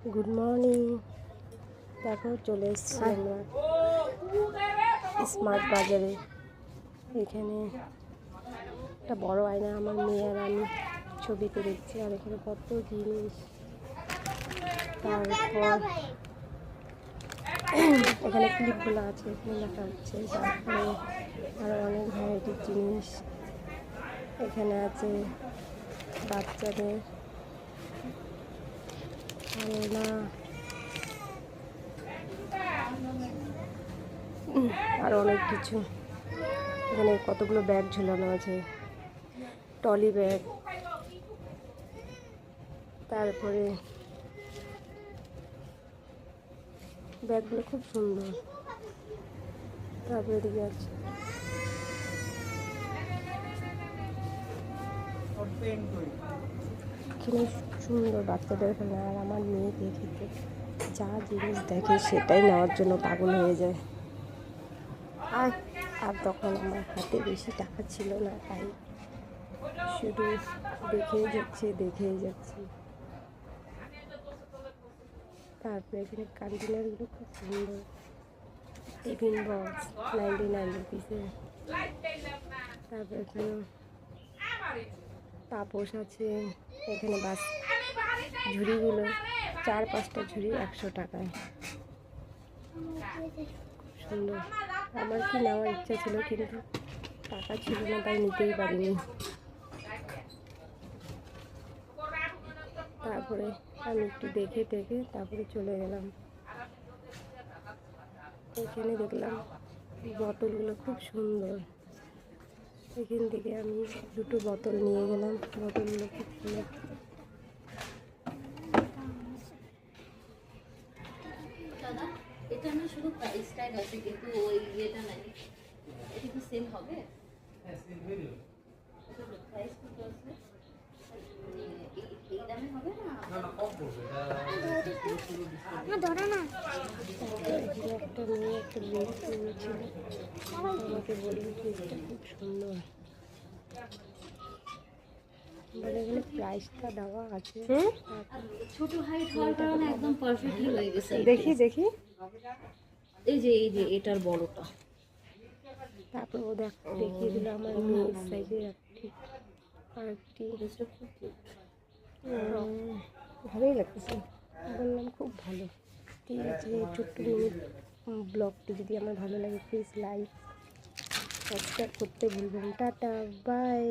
Good morning. দেখো চলে এসেছি আমরা স্মার্ট বাজারে। এখানে একটা বড় আয়না, আমার মেয়ে আর আমি ছবিতে দেখছি, আর এখানে কত জিনিস। তারপর এখানে ক্লিপগুলো আছে, এখানে দেখা হচ্ছে। তারপরে আরও অনেক ভ্যারাইটির জিনিস এখানে আছে, বাচ্চাদের খেলনা, আর অনেক কিছু। এখানে কতগুলো ব্যাগ ঝুলানো আছে, টলি ব্যাগ। তারপরে ব্যাগগুলো খুব সুন্দর। তারপরে এদিকে আছে এখানে সুন্দর বাচ্চাদের খেলনা। আর আমার মেয়ে দেখেছে, যা জিনিস দেখে সেটাই নেওয়ার জন্য পাগল হয়ে যায়। আর তখন আমার হাতে বেশি টাকা ছিল না, তাই শুধু দেখেই যাচ্ছি। তারপরে এখানে কন্টেনারগুলো খুব সুন্দর, টিফিন বক্স 99 রুপিসে। তারপরে এখানে পাপোশ আছে। এখানে বাস ঝুড়িগুলো 4-5টা ঝুড়ি 100 টাকায়, সুন্দর। আমার কি নেওয়ার ইচ্ছা ছিল, কিন্তু টাকা ছিল না, তাই নিতেই পারিনি। তারপরে আমি একটু দেখে তারপরে চলে গেলাম। এখানে দেখলাম বোতলগুলো খুব সুন্দর। এখান থেকে আমি 2টো বোতল নিয়ে গেলাম। বোতলগুলো খুব সুন্দর। এটা না শুধু প্রাইস ট্যাগ আছে, কিন্তু ওই ইয়েটা নাই। এটা কি সেল হবে? হ্যাঁ, সেল হয়ে যাবে। প্রাইস কত আছে? এই দামে হবে না? না না, কম পড়বে। না ধরো না। একটা মেয়ে একটা ব্যাগ কিনেছিল, আমাকে বলল যে এটা খুব সুন্দর। মানে এখানে প্রাইসটা দেওয়া আছে। ছোট হাইট হওয়ার কারণে একদম পারফেক্টলি হয়ে গেছে। দেখি এই যে এটার বড়টা। তারপর ও দেখিয়ে দিল আমার মেয়ের সাইজের আরেকটি। ভালোই লাগতেছে, বললাম খুব ভালো। ঠিক আছে, ছোট্ট মিনিট ব্লগটি যদি আমার ভালো লাগে, প্লিজ লাইক সাবস্ক্রাইব করতে ভুলবেন। Tata, by.